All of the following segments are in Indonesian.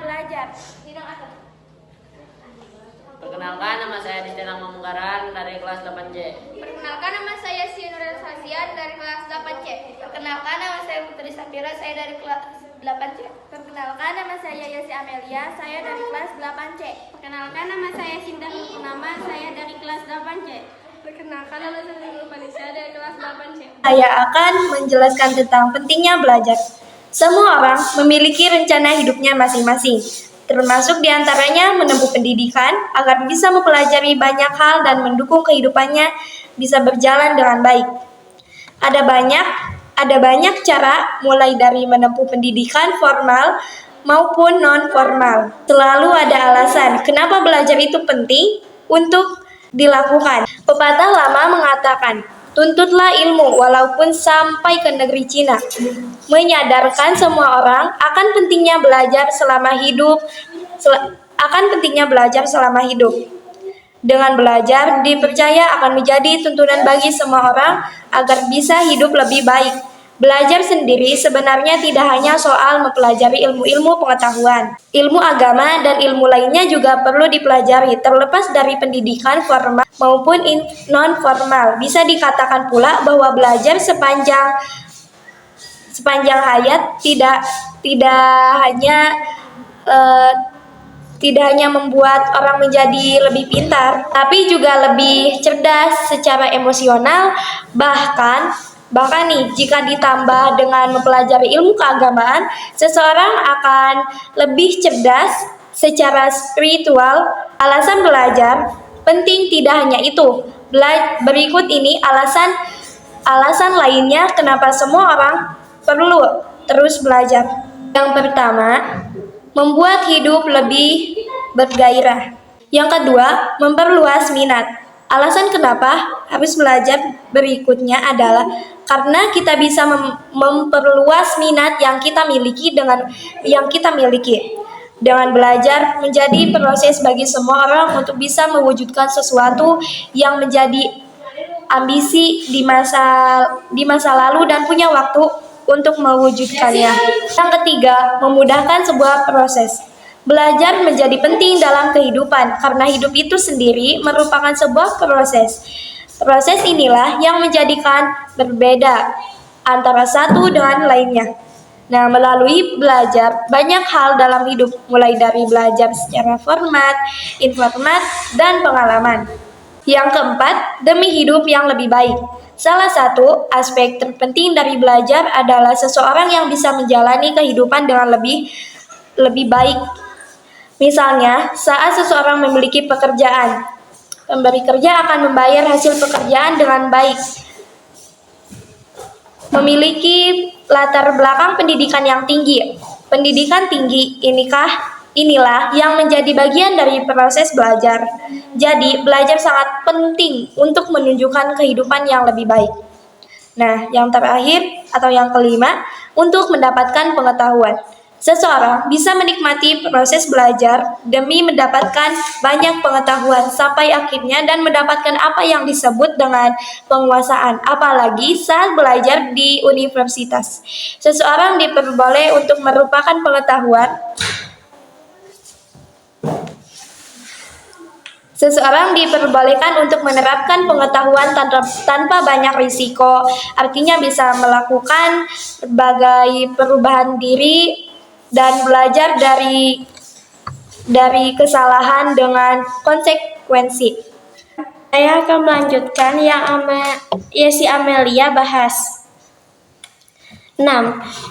belajar. Perkenalkan, nama saya Distenang Mamungkaran dari kelas 8C. Perkenalkan, nama saya Sinurel Sasian dari kelas 8C. Perkenalkan, nama saya Putri Safira, saya dari kelas 8C. Perkenalkan, nama saya Yasi Amelia, saya dari kelas 8C. Perkenalkan, nama saya Sinta Nurkunama, saya dari kelas 8C. Perkenalkan, nama saya Nurpanisha dari kelas 8C. Saya akan menjelaskan tentang pentingnya belajar. Semua orang memiliki rencana hidupnya masing-masing, termasuk diantaranya menempuh pendidikan agar bisa mempelajari banyak hal dan mendukung kehidupannya bisa berjalan dengan baik. Ada banyak cara, mulai dari menempuh pendidikan formal maupun non-formal. Selalu ada alasan kenapa belajar itu penting untuk dilakukan. Pepatah lama mengatakan, tuntutlah ilmu walaupun sampai ke negeri Cina. Menyadarkan semua orang akan pentingnya belajar selama hidup. Dengan belajar, dipercaya akan menjadi tuntunan bagi semua orang agar bisa hidup lebih baik. Belajar sendiri sebenarnya tidak hanya soal mempelajari ilmu-ilmu pengetahuan. Ilmu agama dan ilmu lainnya juga perlu dipelajari, terlepas dari pendidikan formal maupun non-formal. Bisa dikatakan pula bahwa belajar sepanjang hayat tidak hanya membuat orang menjadi lebih pintar, tapi juga lebih cerdas secara emosional. Bahkan nih, jika ditambah dengan mempelajari ilmu keagamaan, seseorang akan lebih cerdas secara spiritual. Alasan belajar penting tidak hanya itu. Berikut ini alasan lainnya kenapa semua orang perlu terus belajar. Yang pertama, membuat hidup lebih bergairah. Yang kedua, memperluas minat. Alasan kenapa harus belajar berikutnya adalah karena kita bisa memperluas minat yang kita miliki. Dengan belajar menjadi proses bagi semua orang untuk bisa mewujudkan sesuatu yang menjadi ambisi di masa lalu dan punya waktu untuk mewujudkannya. Yang ketiga, memudahkan sebuah proses. Belajar menjadi penting dalam kehidupan karena hidup itu sendiri merupakan sebuah proses. Proses inilah yang menjadikan berbeda antara satu dengan lainnya. Nah, melalui belajar banyak hal dalam hidup, mulai dari belajar secara format, informat, dan pengalaman. Yang keempat, demi hidup yang lebih baik. Salah satu aspek terpenting dari belajar adalah seseorang yang bisa menjalani kehidupan dengan lebih baik. Misalnya, saat seseorang memiliki pekerjaan, pemberi kerja akan membayar hasil pekerjaan dengan baik. Memiliki latar belakang pendidikan yang tinggi. Pendidikan tinggi inilah yang menjadi bagian dari proses belajar. Jadi, belajar sangat penting untuk menunjukkan kehidupan yang lebih baik. Nah, yang terakhir atau yang kelima, untuk mendapatkan pengetahuan. Seseorang bisa menikmati proses belajar demi mendapatkan banyak pengetahuan sampai akhirnya dan mendapatkan apa yang disebut dengan penguasaan. Apalagi saat belajar di universitas. Seseorang diperbolehkan untuk menerapkan pengetahuan tanpa banyak risiko, artinya bisa melakukan berbagai perubahan diri dan belajar dari kesalahan dengan konsekuensi. Saya akan melanjutkan yang Yesi Amelia bahas. 6.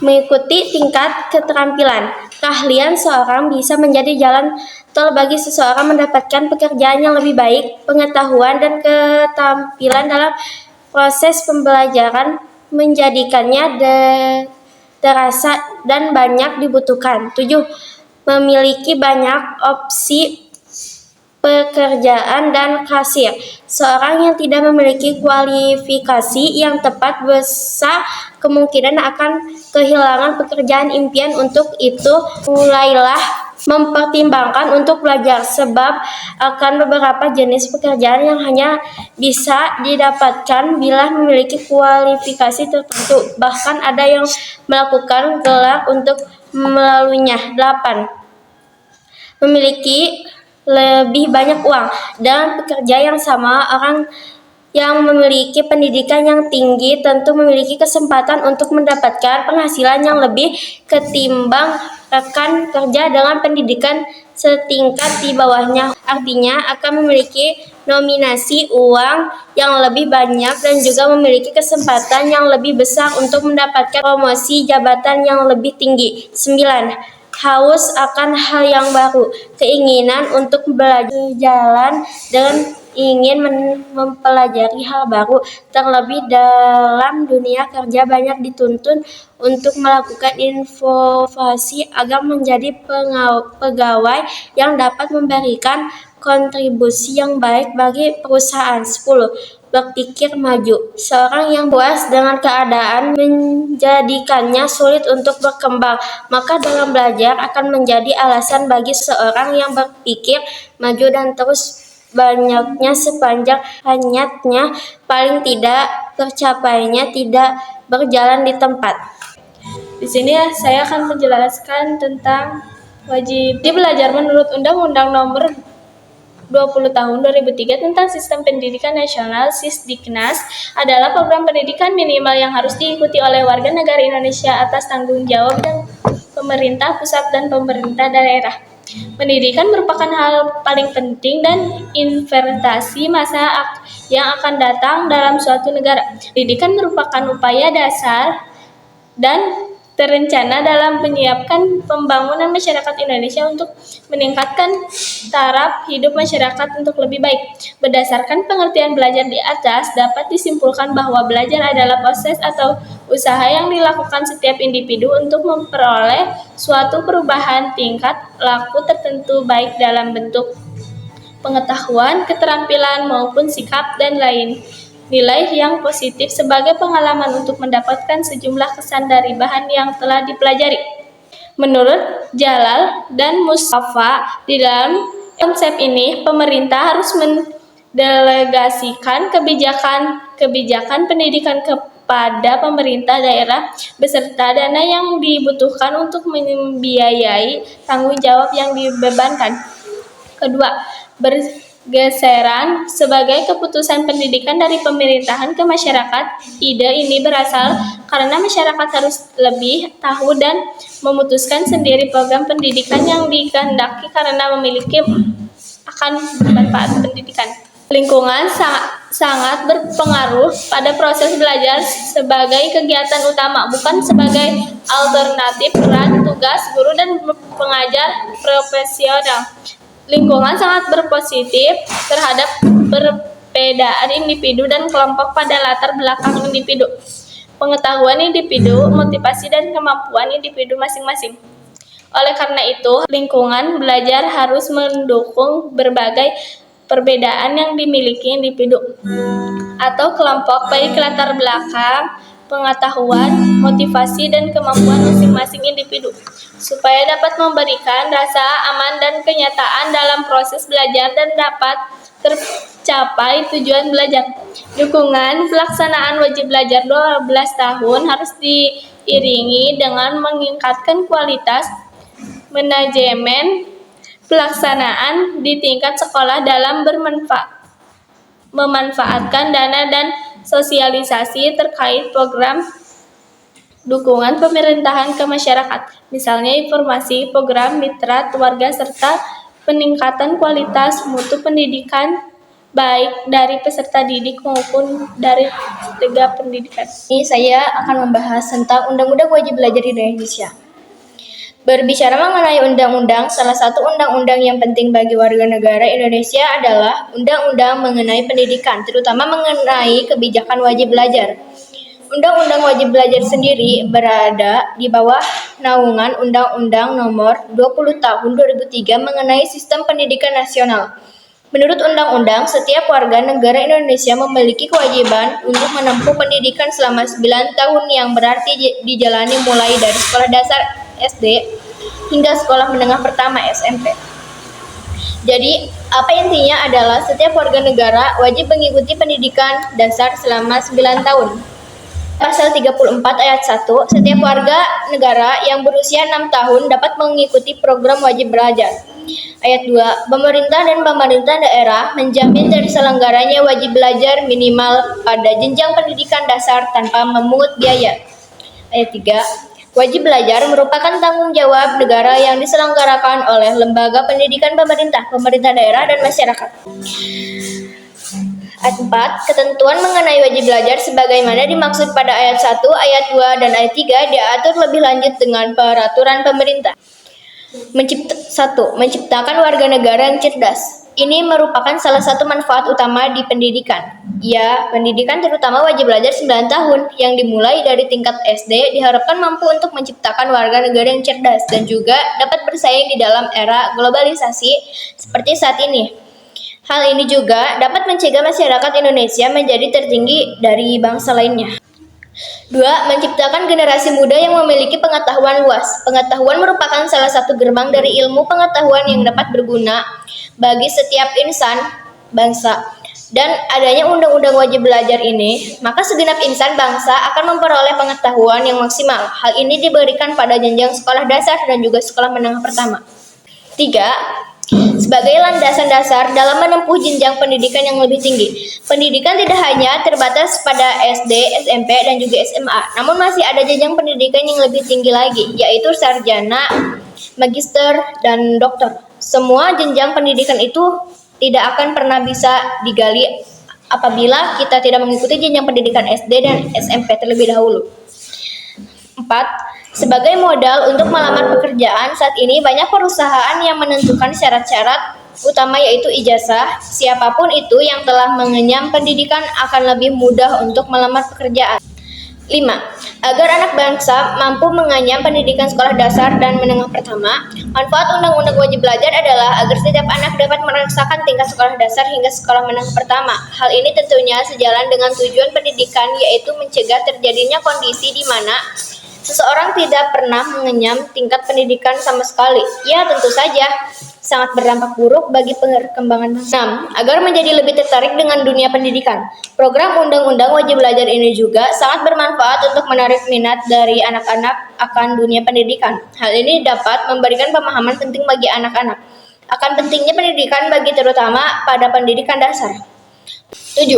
Mengikuti tingkat keterampilan. Keahlian seorang bisa menjadi jalan tol bagi seseorang mendapatkan pekerjaan yang lebih baik. Pengetahuan dan keterampilan dalam proses pembelajaran menjadikannya terasa dan banyak dibutuhkan. 7. Memiliki banyak opsi pekerjaan dan karir. Seorang yang tidak memiliki kualifikasi yang tepat besar kemungkinan akan kehilangan pekerjaan impian. Untuk itu, mulailah mempertimbangkan untuk belajar, sebab akan beberapa jenis pekerjaan yang hanya bisa didapatkan bila memiliki kualifikasi tertentu. Bahkan ada yang melakukan gelar untuk melaluinya. 8. memiliki lebih banyak uang dan pekerja yang sama. Orang yang memiliki pendidikan yang tinggi tentu memiliki kesempatan untuk mendapatkan penghasilan yang lebih ketimbang rekan kerja dengan pendidikan setingkat di bawahnya. Artinya akan memiliki nominasi uang yang lebih banyak dan juga memiliki kesempatan yang lebih besar untuk mendapatkan promosi jabatan yang lebih tinggi. 9. Haus akan hal yang baru, keinginan untuk belajar jalan dan ingin mempelajari hal baru, terlebih dalam dunia kerja banyak dituntut untuk melakukan inovasi agar menjadi pegawai yang dapat memberikan kontribusi yang baik bagi perusahaan. 10. Berpikir maju. Seorang yang puas dengan keadaan menjadikannya sulit untuk berkembang, maka dalam belajar akan menjadi alasan bagi seorang yang berpikir maju dan terus banyaknya sepanjang hayatnya, paling tidak tercapainya tidak berjalan di tempat. Di sini saya akan menjelaskan tentang wajib belajar menurut Undang-Undang Nomor 20 Tahun 2003 tentang Sistem Pendidikan Nasional (Sisdiknas) adalah program pendidikan minimal yang harus diikuti oleh warga negara Indonesia atas tanggung jawab dan pemerintah pusat dan pemerintah daerah. Pendidikan merupakan hal paling penting dan investasi masa yang akan datang dalam suatu negara. Pendidikan merupakan upaya dasar dan terencana dalam menyiapkan pembangunan masyarakat Indonesia untuk meningkatkan taraf hidup masyarakat untuk lebih baik. Berdasarkan pengertian belajar di atas, dapat disimpulkan bahwa belajar adalah proses atau usaha yang dilakukan setiap individu untuk memperoleh suatu perubahan tingkat laku tertentu, baik dalam bentuk pengetahuan, keterampilan, maupun sikap dan lain. Nilai yang positif sebagai pengalaman untuk mendapatkan sejumlah kesan dari bahan yang telah dipelajari. Menurut Jalal dan Mustafa, di dalam konsep ini, pemerintah harus mendelegasikan kebijakan pendidikan kepada pemerintah daerah beserta dana yang dibutuhkan untuk membiayai tanggung jawab yang dibebankan. Kedua, bergeseran sebagai keputusan pendidikan dari pemerintahan ke masyarakat. Ide ini berasal karena masyarakat harus lebih tahu dan memutuskan sendiri program pendidikan yang dikehendaki karena memiliki akan manfaat pendidikan. Lingkungan sangat berpengaruh pada proses belajar sebagai kegiatan utama, bukan sebagai alternatif peran tugas guru dan pengajar profesional. Lingkungan sangat berpositif terhadap perbedaan individu dan kelompok pada latar belakang individu, pengetahuan individu, motivasi dan kemampuan individu masing-masing. Oleh karena itu, lingkungan belajar harus mendukung berbagai perbedaan yang dimiliki individu atau kelompok, baik latar belakang, pengetahuan, motivasi, dan kemampuan masing-masing individu, supaya dapat memberikan rasa aman dan kenyataan dalam proses belajar dan dapat tercapai tujuan belajar. Dukungan pelaksanaan wajib belajar 12 tahun harus diiringi dengan meningkatkan kualitas manajemen pelaksanaan di tingkat sekolah dalam memanfaatkan dana dan sosialisasi terkait program dukungan pemerintahan ke masyarakat, misalnya informasi program mitra warga serta peningkatan kualitas mutu pendidikan baik dari peserta didik maupun dari tenaga pendidikan. Ini saya akan membahas tentang Undang-Undang Wajib Belajar di Indonesia. Berbicara mengenai undang-undang, salah satu undang-undang yang penting bagi warga negara Indonesia adalah Undang-Undang mengenai pendidikan, terutama mengenai kebijakan wajib belajar. Undang-Undang Wajib Belajar sendiri berada di bawah naungan Undang-Undang Nomor 20 Tahun 2003 mengenai Sistem Pendidikan Nasional. Menurut undang-undang, setiap warga negara Indonesia memiliki kewajiban untuk menempuh pendidikan selama 9 tahun yang berarti dijalani mulai dari sekolah dasar SD hingga sekolah menengah pertama SMP. Jadi, apa intinya adalah setiap warga negara wajib mengikuti pendidikan dasar selama 9 tahun. Pasal 34 ayat 1, setiap warga negara yang berusia 6 tahun dapat mengikuti program wajib belajar. Ayat 2. Pemerintah dan pemerintah daerah menjamin terselenggaranya wajib belajar minimal pada jenjang pendidikan dasar tanpa memungut biaya. Ayat 3. Wajib belajar merupakan tanggung jawab negara yang diselenggarakan oleh lembaga pendidikan pemerintah, pemerintah daerah, dan masyarakat. Ayat 4. Ketentuan mengenai wajib belajar sebagaimana dimaksud pada ayat 1, ayat 2, dan ayat 3 diatur lebih lanjut dengan peraturan pemerintah. 1. Menciptakan warga negara yang cerdas. Ini merupakan salah satu manfaat utama di pendidikan. Ya, pendidikan terutama wajib belajar 9 tahun yang dimulai dari tingkat SD diharapkan mampu untuk menciptakan warga negara yang cerdas dan juga dapat bersaing di dalam era globalisasi seperti saat ini. Hal ini juga dapat mencegah masyarakat Indonesia menjadi tertinggi dari bangsa lainnya. 2. Menciptakan generasi muda yang memiliki pengetahuan luas. Pengetahuan merupakan salah satu gerbang dari ilmu pengetahuan yang dapat berguna bagi setiap insan bangsa. Dan adanya undang-undang wajib belajar ini, maka segenap insan bangsa akan memperoleh pengetahuan yang maksimal. Hal ini diberikan pada jenjang sekolah dasar dan juga sekolah menengah pertama. 3. Sebagai landasan dasar dalam menempuh jenjang pendidikan yang lebih tinggi. Pendidikan tidak hanya terbatas pada SD, SMP, dan juga SMA, namun masih ada jenjang pendidikan yang lebih tinggi lagi, yaitu sarjana, magister, dan doktor. Semua jenjang pendidikan itu tidak akan pernah bisa digali apabila kita tidak mengikuti jenjang pendidikan SD dan SMP terlebih dahulu. 4. Sebagai modal untuk melamar pekerjaan, saat ini banyak perusahaan yang menentukan syarat-syarat utama yaitu ijazah. Siapapun itu yang telah mengenyam pendidikan akan lebih mudah untuk melamar pekerjaan. 5. Agar anak bangsa mampu mengenyam pendidikan sekolah dasar dan menengah pertama, manfaat undang-undang wajib belajar adalah agar setiap anak dapat merasakan tingkat sekolah dasar hingga sekolah menengah pertama. Hal ini tentunya sejalan dengan tujuan pendidikan, yaitu mencegah terjadinya kondisi di mana seseorang tidak pernah mengenyam tingkat pendidikan sama sekali. Ya, tentu saja sangat berdampak buruk bagi perkembangan bangsa. 6. Agar menjadi lebih tertarik dengan dunia pendidikan. Program Undang-Undang Wajib Belajar ini juga sangat bermanfaat untuk menarik minat dari anak-anak akan dunia pendidikan. Hal ini dapat memberikan pemahaman penting bagi anak-anak akan pentingnya pendidikan bagi terutama pada pendidikan dasar. 7.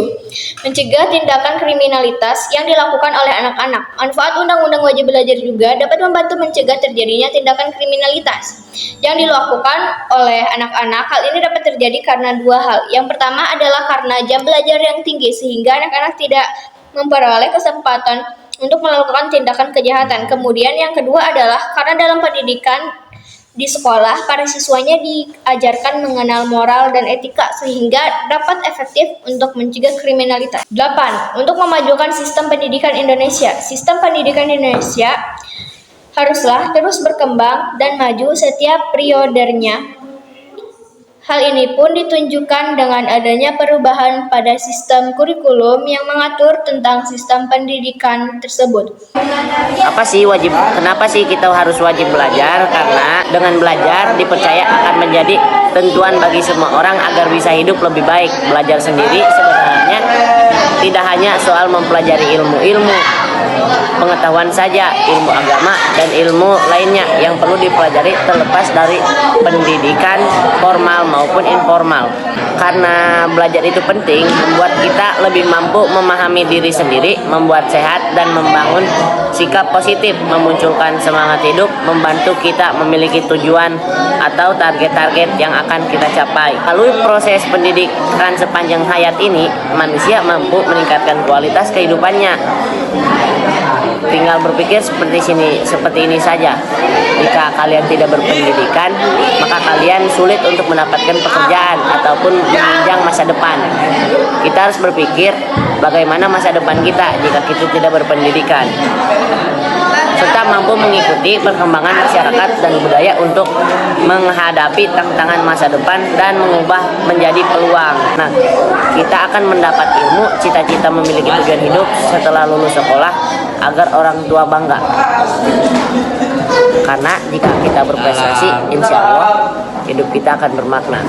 Mencegah tindakan kriminalitas yang dilakukan oleh anak-anak. Manfaat Undang-Undang Wajib Belajar juga dapat membantu mencegah terjadinya tindakan kriminalitas yang dilakukan oleh anak-anak. Hal ini dapat terjadi karena dua hal. Yang pertama adalah karena jam belajar yang tinggi sehingga anak-anak tidak memperoleh kesempatan untuk melakukan tindakan kejahatan. Kemudian yang kedua adalah karena dalam pendidikan di sekolah, para siswanya diajarkan mengenal moral dan etika sehingga dapat efektif untuk mencegah kriminalitas. 8. Untuk memajukan sistem pendidikan Indonesia. Sistem pendidikan Indonesia haruslah terus berkembang dan maju setiap periodenya. Hal ini pun ditunjukkan dengan adanya perubahan pada sistem kurikulum yang mengatur tentang sistem pendidikan tersebut. Kenapa sih kita harus wajib belajar? Karena dengan belajar dipercaya akan menjadi tentuan bagi semua orang agar bisa hidup lebih baik. Belajar sendiri sebenarnya tidak hanya soal mempelajari ilmu pengetahuan saja, ilmu agama dan ilmu lainnya yang perlu dipelajari terlepas dari pendidikan formal maupun informal. Karena belajar itu penting, membuat kita lebih mampu memahami diri sendiri, membuat sehat dan membangun sikap positif, memunculkan semangat hidup, membantu kita memiliki tujuan atau target-target yang akan kita capai. Melalui proses pendidikan sepanjang hayat ini, manusia mampu meningkatkan kualitas kehidupannya. Tinggal berpikir seperti ini saja. Jika kalian tidak berpendidikan, maka kalian sulit untuk mendapatkan pekerjaan ataupun menunjang masa depan. Kita harus berpikir bagaimana masa depan kita jika kita tidak berpendidikan, serta mampu mengikuti perkembangan masyarakat dan budaya untuk menghadapi tantangan masa depan dan mengubah menjadi peluang. Nah, kita akan mendapat ilmu, cita-cita memiliki tujuan hidup setelah lulus sekolah agar orang tua bangga. Karena jika kita berprestasi, insya Allah hidup kita akan bermakna.